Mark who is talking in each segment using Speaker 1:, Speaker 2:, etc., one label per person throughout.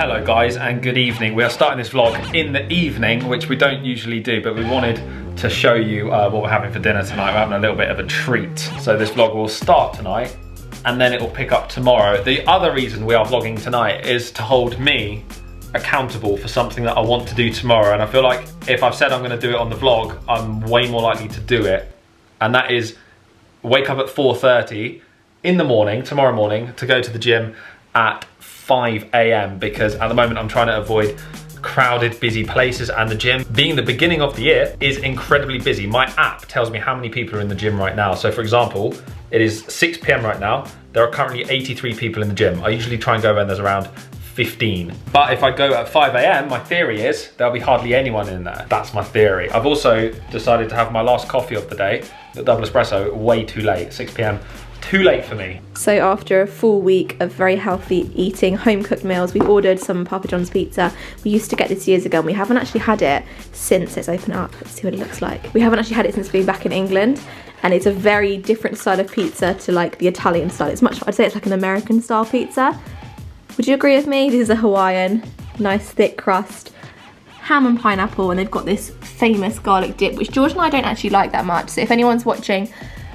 Speaker 1: Hello guys and good evening. We are starting this vlog in the evening, which we don't usually do, but we wanted to show you what we're having for dinner tonight. We're having a little bit of a treat. So this vlog will start tonight and then it will pick up tomorrow. The other reason we are vlogging tonight is to hold me accountable for something that I want to do tomorrow. And I feel like if I've said I'm gonna do it on the vlog, I'm way more likely to do it. And that is wake up at 4:30 in the morning, tomorrow morning, to go to the gym at 5 AM, because at the moment I'm trying to avoid crowded, busy places, and the gym, being the beginning of the year, is incredibly busy. My app tells me how many people are in the gym right now. So for example, it is 6 PM right now. There are currently 83 people in the gym. I usually try and go when there's around 15. But if I go at 5 AM, my theory is there'll be hardly anyone in there. That's my theory. I've also decided to have my last coffee of the day, the double espresso, way too late, 6 PM. Too late for me.
Speaker 2: So after a full week of very healthy eating, home cooked meals, we ordered some Papa John's pizza. We used to get this years ago and we haven't actually had it since it's opened up. Let's see what it looks like. We haven't actually had it since being back in England, and it's a very different style of pizza to like the Italian style. It's much, I'd say it's like an American style pizza. Would you agree with me? This is a Hawaiian, nice thick crust, ham and pineapple, and they've got this famous garlic dip, which George and I don't actually like that much. So if anyone's watching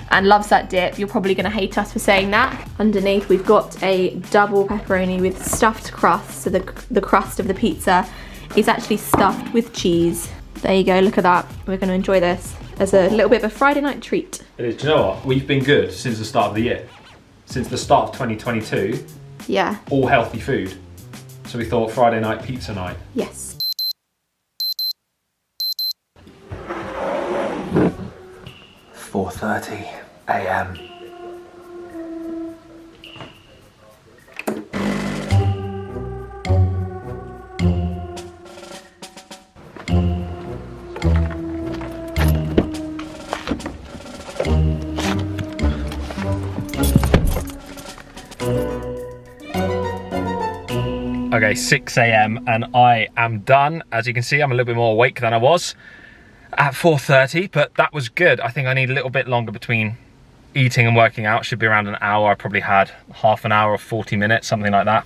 Speaker 2: and loves that dip, you're probably gonna hate us for saying that. Underneath, we've got a double pepperoni with stuffed crust. So the crust of the pizza is actually stuffed with cheese. There you go, look at that. We're gonna enjoy this as a little bit of a Friday night treat.
Speaker 1: It is. Do you know what? We've been good since the start of the year. Since the start of 2022.
Speaker 2: Yeah. All
Speaker 1: healthy food. So we thought Friday night pizza night.
Speaker 2: Yes.
Speaker 1: .30 AM. Okay, 6 AM and I am done. As you can see, I'm a little bit more awake than I was at 4:30, but that was good. I think I need a little bit longer between eating and working out. Should be around an hour. I probably had half an hour or 40 minutes, something like that.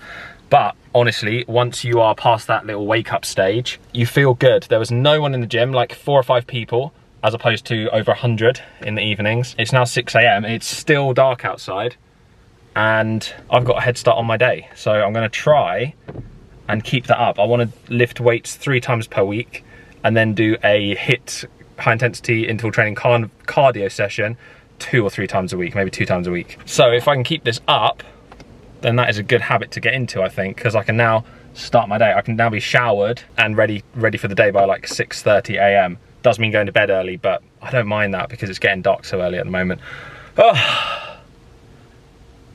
Speaker 1: But honestly, once you are past that little wake up stage, you feel good. There was no one in the gym, like 4 or 5 people, as opposed to over 100 in the evenings. It's now 6 AM, it's still dark outside, and I've got a head start on my day. So I'm gonna try and keep that up. I wanna lift weights 3 times per week, and then do a HIIT, high intensity interval training cardio session 2 or 3 times a week, maybe 2 times a week. So if I can keep this up, then that is a good habit to get into, I think, because I can now start my day. I can now be showered and ready for the day by like 6:30 AM. Does mean going to bed early, but I don't mind that because it's getting dark so early at the moment. Oh,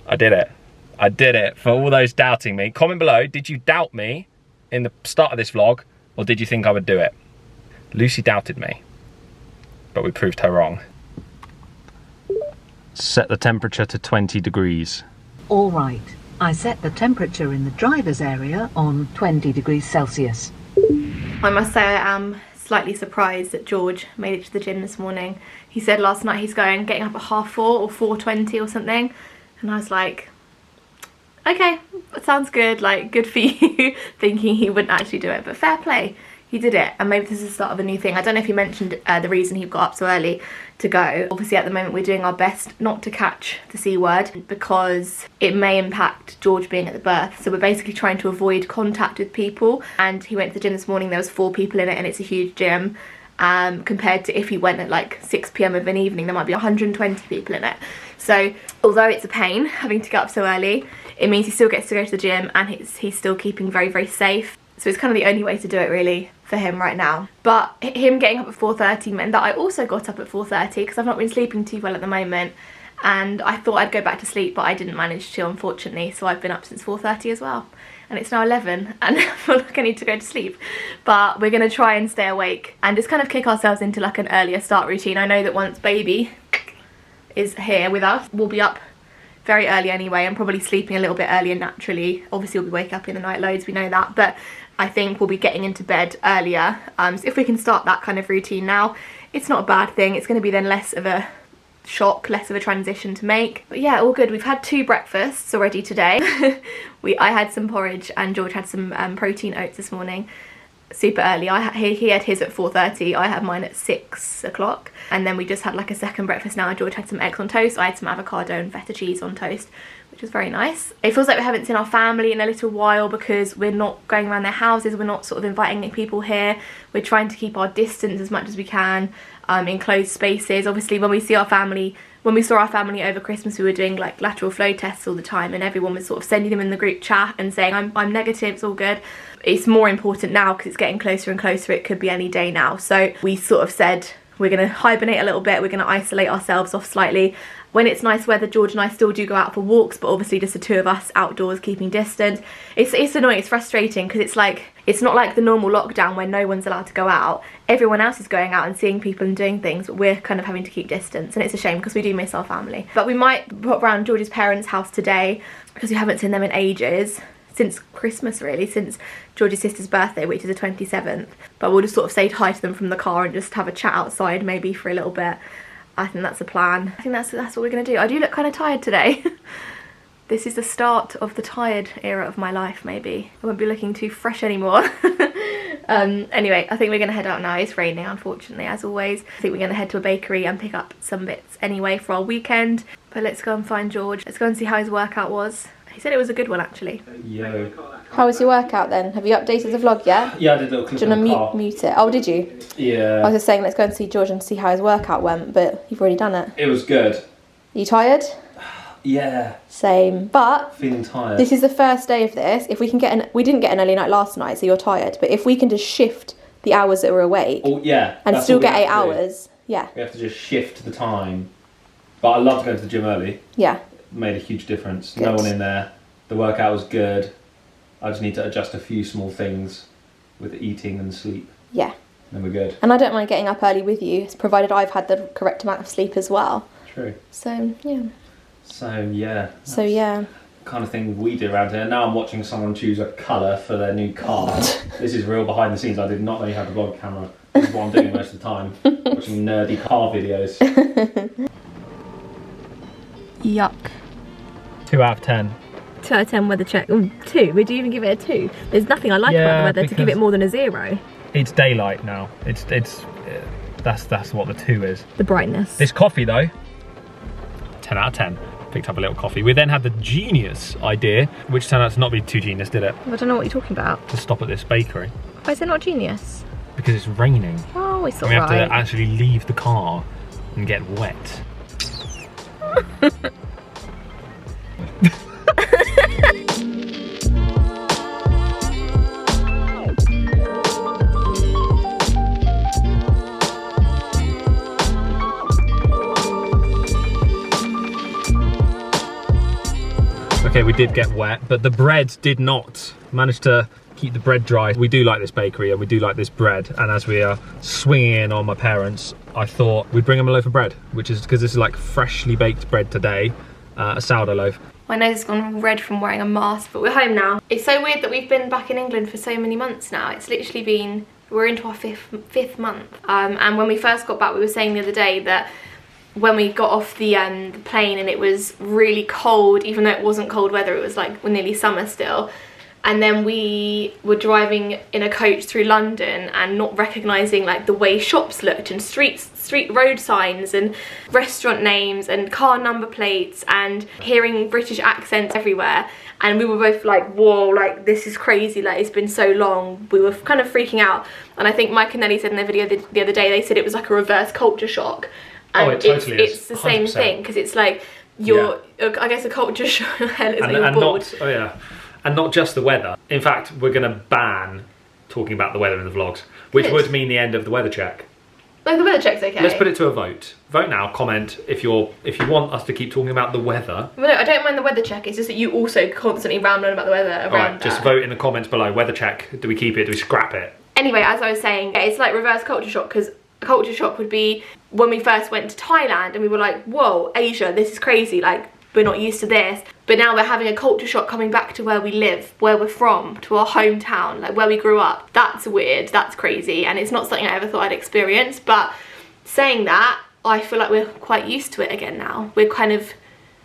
Speaker 1: I did it. I did it. For all those doubting me, comment below, did you doubt me in the start of this vlog, or did you think I would do it? Lucy doubted me, but we proved her wrong. Set the temperature to 20 degrees.
Speaker 3: All right, I set the temperature in the driver's area on 20 degrees Celsius.
Speaker 2: I must say I am slightly surprised that George made it to the gym this morning. He said last night he's getting up at 4:30 or 4:20 or something, and I was like, okay, that sounds good, like good for you, thinking he wouldn't actually do it, but fair play. He did it, and maybe this is the start of a new thing. I don't know if he mentioned the reason he got up so early to go. Obviously at the moment we're doing our best not to catch the C word because it may impact George being at the birth. So we're basically trying to avoid contact with people, and he went to the gym this morning, there was 4 people in it, and it's a huge gym. Compared to if he went at like 6 PM of an evening, there might be 120 people in it. So although it's a pain having to get up so early, it means he still gets to go to the gym, and he's still keeping very, very safe. So it's kind of the only way to do it really for him right now. But him getting up at 4:30 meant that I also got up at 4:30 because I've not been sleeping too well at the moment, and I thought I'd go back to sleep, but I didn't manage to, unfortunately. So I've been up since 4:30 as well, and it's now 11 and I feel like I need to go to sleep. But we're gonna try and stay awake and just kind of kick ourselves into like an earlier start routine. I know that once baby is here with us, we'll be up very early anyway, and probably sleeping a little bit earlier naturally. Obviously we'll be waking up in the night loads, we know that, but I think we'll be getting into bed earlier. So if we can start that kind of routine now, it's not a bad thing. It's going to be then less of a shock, less of a transition to make. But yeah, all good. We've had 2 breakfasts already today. I had some porridge and George had some protein oats this morning, super early. He had his at 4:30, I had mine at 6 o'clock, and then we just had like a second breakfast now. George had some eggs on toast, I had some avocado and feta cheese on toast, which was very nice. It feels like we haven't seen our family in a little while because we're not going around their houses, we're not sort of inviting people here, we're trying to keep our distance as much as we can, in closed spaces. Obviously when we saw our family over Christmas, we were doing like lateral flow tests all the time, and everyone was sort of sending them in the group chat and saying I'm negative, it's all good. It's more important now because it's getting closer and closer, it could be any day now. So we sort of said we're going to hibernate a little bit, we're going to isolate ourselves off slightly. When it's nice weather, George and I still do go out for walks, but obviously just the 2 of us outdoors keeping distance. It's annoying, it's frustrating, because it's not like the normal lockdown where no one's allowed to go out. Everyone else is going out and seeing people and doing things, but we're kind of having to keep distance, and it's a shame because we do miss our family. But we might pop around George's parents' house today because we haven't seen them in ages. Since Christmas really, since George's sister's birthday, which is the 27th. But we'll just sort of say hi to them from the car and just have a chat outside maybe for a little bit. I think that's the plan. I think that's what we're gonna do. I do look kind of tired today. This is the start of the tired era of my life, maybe. I won't be looking too fresh anymore. Anyway, I think we're gonna head out now. It's raining, unfortunately, as always. I think we're gonna head to a bakery and pick up some bits anyway for our weekend. But let's go and find George. Let's go and see how his workout was. He said it was a good one, actually.
Speaker 1: Yeah.
Speaker 2: How was your workout then? Have you updated the vlog yet?
Speaker 1: Yeah, I did a little clip.
Speaker 2: Do you want to mute it? Oh, did you?
Speaker 1: Yeah.
Speaker 2: I was just saying let's go and see George and see how his workout went, but you've already done it.
Speaker 1: It was good.
Speaker 2: Are you tired?
Speaker 1: Yeah.
Speaker 2: Same, but
Speaker 1: Feeling tired.
Speaker 2: this is the first day of this. If we can we didn't get an early night last night, so you're tired, but if we can just shift the hours that we're awake and still get 8 hours, yeah.
Speaker 1: We have to just shift the time. But I loved going to the gym early.
Speaker 2: Yeah.
Speaker 1: Made a huge difference.
Speaker 2: Good.
Speaker 1: No one in there. The workout was good. I just need to adjust a few small things with eating and sleep.
Speaker 2: Yeah.
Speaker 1: Then we're good.
Speaker 2: And I don't mind getting up early with you, provided I've had the correct amount of sleep as well.
Speaker 1: True.
Speaker 2: So, yeah.
Speaker 1: So, yeah.
Speaker 2: So, yeah.
Speaker 1: Kind of thing we do around here. Now I'm watching someone choose a colour for their new car. This is real behind the scenes. I did not know you had a vlog camera. This is what I'm doing most of the time. Watching nerdy car videos.
Speaker 2: Yuck.
Speaker 1: 2 out of 10.
Speaker 2: 2 out of 10 weather check. 2? Would you even give it a 2? There's nothing I like about the weather to give it more than a 0.
Speaker 1: It's daylight now. That's what the 2 is.
Speaker 2: The brightness.
Speaker 1: This coffee though, 10 out of 10. Picked up a little coffee. We then had the genius idea, which turned out to not be too genius, did it?
Speaker 2: I don't know what you're talking about.
Speaker 1: To stop at this bakery.
Speaker 2: Why is it not genius?
Speaker 1: Because it's raining.
Speaker 2: Oh, it's
Speaker 1: and we
Speaker 2: alright.
Speaker 1: have to actually leave the car and get wet. Okay, we did get wet, but the bread did not manage to keep the bread dry. We do like this bakery and we do like this bread, and as we are swinging in on my parents, I thought we'd bring them a loaf of bread, which is because this is like freshly baked bread today, a sourdough loaf. My nose has gone red from wearing a mask, but we're home now. It's so weird that we've been back in England for so many months now. It's literally been, we're into our fifth month. And when we first got back, we were saying the other day that when we got off the plane and it was really cold, even though it wasn't cold weather, it was like nearly summer still. And then we were driving in a coach through London and not recognising like the way shops looked and street road signs and restaurant names and car number plates and hearing British accents everywhere. And we were both like, whoa, like this is crazy, like it's been so long. We were kind of freaking out. And I think Mike and Nelly said in their video the other day, they said it was like a reverse culture shock. And it totally is.
Speaker 2: It's the same thing, because it's like you're, I guess, a culture shock. It's like you're bored.
Speaker 1: And not just the weather. In fact, we're going to ban talking about the weather in the vlogs, which would mean the end of the weather check.
Speaker 2: Like the weather check's okay.
Speaker 1: Let's put it to a vote. Vote now. Comment if you want us to keep talking about the weather.
Speaker 2: Well, no, I don't mind the weather check. It's just that you also constantly rambling about the weather around.
Speaker 1: Alright, just vote in the comments below. Weather check. Do we keep it? Do we scrap it?
Speaker 2: Anyway, as I was saying, it's like reverse culture shock, because a culture shock would be when we first went to Thailand and we were like, whoa, Asia, this is crazy. Like, we're not used to this. But now we're having a culture shock coming back to where we live, where we're from, to our hometown, like where we grew up. That's weird, that's crazy, and it's not something I ever thought I'd experience. But saying that, I feel like we're quite used to it again now. We're kind of,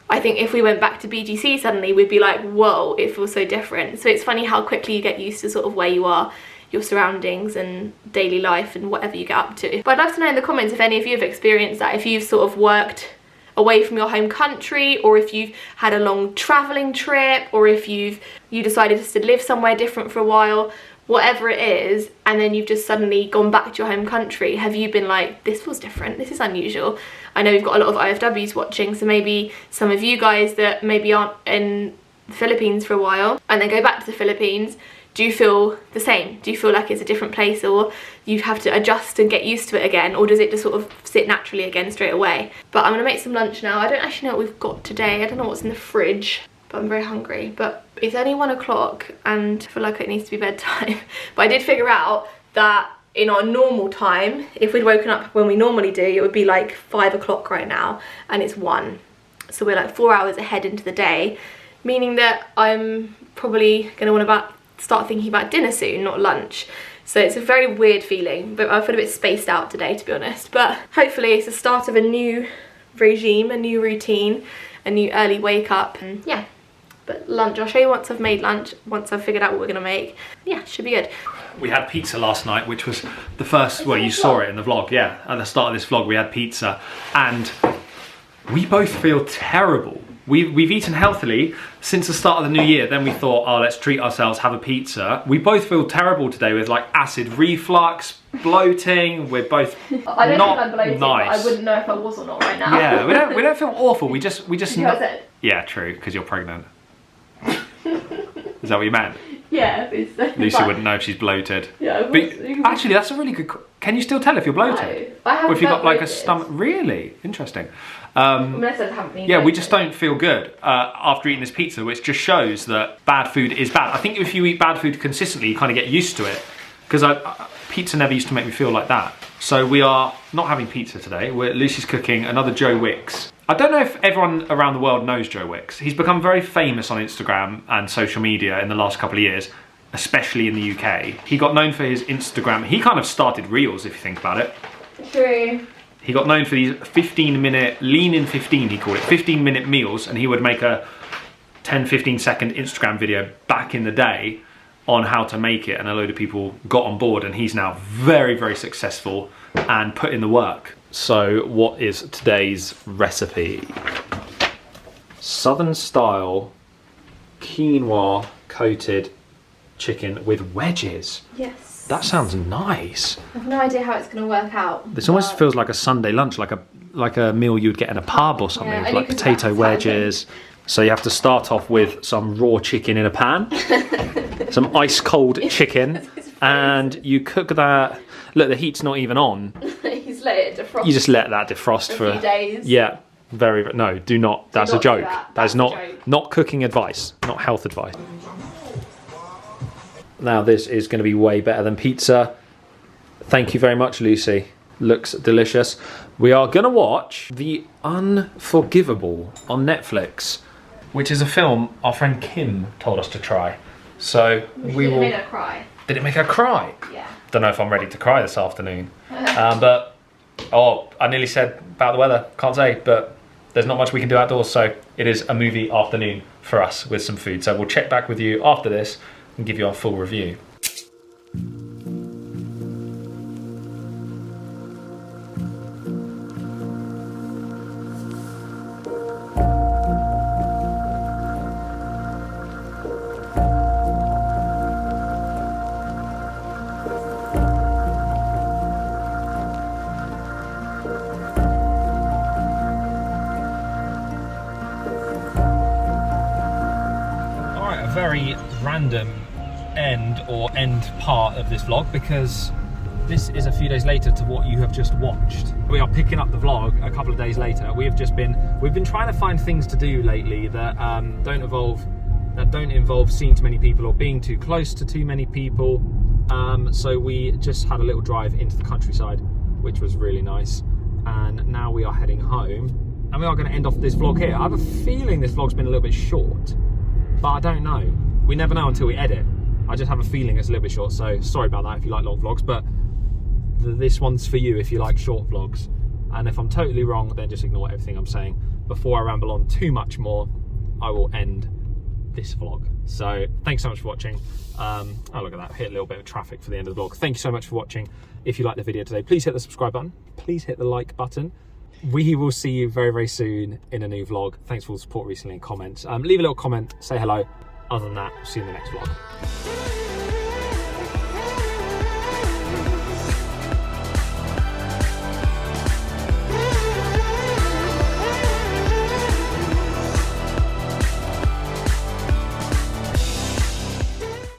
Speaker 2: I think if we went back to BGC suddenly, we'd be like, whoa, it feels so different. So it's funny how quickly you get used to sort of where you are, your surroundings and daily life and whatever you get up to. But I'd love to know in the comments if any of you have experienced that, if you've sort of worked away from your home country, or if you've had a long traveling trip, or if you decided just to live somewhere different for a while, whatever it is, and then you've just suddenly gone back to your home country. Have you been like, this feels different, this is unusual? I know we've got a lot of IFWs watching, so maybe some of you guys that maybe aren't in the Philippines for a while and then go back to the Philippines, do you feel the same? Do you feel like it's a different place, or you have to adjust and get used to it again, or does it just sort of sit naturally again straight away? But I'm gonna make some lunch now. I don't actually know what we've got today. I don't know what's in the fridge, but I'm very hungry. But it's only 1 o'clock and I feel like it needs to be bedtime. But I did figure out that in our normal time, if we'd woken up when we normally do, it would be like 5 o'clock right now, and it's 1. So we're like 4 hours ahead into the day, meaning that I'm probably gonna want to start thinking about dinner soon, not lunch. So it's a very weird feeling, but I feel a bit spaced out today, to be honest. But hopefully it's the start of a new regime, a new routine, a new early wake up, and yeah. But lunch, I'll show you once I've made lunch, once I've figured out what we're gonna make. Yeah, should be good.
Speaker 1: We had pizza last night, which was the first, well, you saw it in the vlog, yeah. At the start of this vlog, we had pizza, and we both feel terrible. We've eaten healthily since the start of the new year. Then we thought, oh, let's treat ourselves, have a pizza. We both feel terrible today with like acid reflux, bloating. We're both
Speaker 2: I don't
Speaker 1: not
Speaker 2: think I'm bloating,
Speaker 1: nice.
Speaker 2: but I wouldn't know if I was or not right now.
Speaker 1: Yeah, we don't feel awful. We just Yeah, true, because you're pregnant. Is that what you meant?
Speaker 2: Yeah,
Speaker 1: Lucy wouldn't know if she's bloated.
Speaker 2: Yeah,
Speaker 1: but actually, that's a really good. Can you still tell if you're bloated?
Speaker 2: No, I haven't.
Speaker 1: Or if you've got like a stomach. Really interesting.
Speaker 2: Unless I haven't been.
Speaker 1: Yeah, we just don't feel good after eating this pizza, which just shows that bad food is bad. I think if you eat bad food consistently, you kind of get used to it. Because pizza never used to make me feel like that. So we are not having pizza today. Lucy's cooking another Joe Wicks. I don't know if everyone around the world knows Joe Wicks. He's become very famous on Instagram and social media in the last couple of years, especially in the UK. He got known for his Instagram. He kind of started Reels, if you think about it.
Speaker 2: True.
Speaker 1: He got known for these 15-minute, lean in 15 he called it, 15-minute meals, and he would make a 10-15 second Instagram video back in the day on how to make it, and a load of people got on board, and he's now very, very successful and put in the work. So what is today's recipe? Southern style quinoa coated chicken with wedges.
Speaker 2: Yes.
Speaker 1: That sounds nice.
Speaker 2: I have no idea how it's going to work out.
Speaker 1: This almost feels like a Sunday lunch, like a meal you'd get in a pub or something,
Speaker 2: yeah,
Speaker 1: with like potato wedges. So you have to start off with some raw chicken in a pan, some ice cold chicken, and you cook that. Look, the heat's not even on.
Speaker 2: You just let it defrost.
Speaker 1: You just let that defrost for
Speaker 2: a few days.
Speaker 1: Yeah, no, do not. That's a joke. That's not
Speaker 2: a joke.
Speaker 1: Not cooking advice, not health advice. Now this is going to be way better than pizza. Thank you very much, Lucy. Looks delicious. We are going to watch The Unforgivable on Netflix, which is a film our friend Kim told us to try. So we will.
Speaker 2: Did it make her cry?
Speaker 1: Did it make her cry?
Speaker 2: Yeah.
Speaker 1: Don't know if I'm ready to cry this afternoon. But I nearly said about the weather. Can't say, but there's not much we can do outdoors. So it is a movie afternoon for us with some food. So we'll check back with you after this and give you our full review. Very random end part of this vlog, because this is a few days later to what you have just watched. We are picking up the vlog a couple of days later. We've been trying to find things to do lately that don't involve seeing too many people or being too close to too many people. So we just had a little drive into the countryside, which was really nice. And now we are heading home, and we are going to end off this vlog here. I have a feeling this vlog's been a little bit short, but I don't know. We never know until we edit. I just have a feeling it's a little bit short, so sorry about that if you like long vlogs, but this one's for you if you like short vlogs. And if I'm totally wrong, then just ignore everything I'm saying. Before I ramble on too much more, I will end this vlog. So thanks so much for watching. Oh, look at that, hit a little bit of traffic for the end of the vlog. Thank you so much for watching. If you liked the video today, please hit the subscribe button. Please hit the like button. We will see you very, very soon in a new vlog. Thanks for all the support recently and comments. Leave a little comment, say hello. Other than that, see you in the next vlog.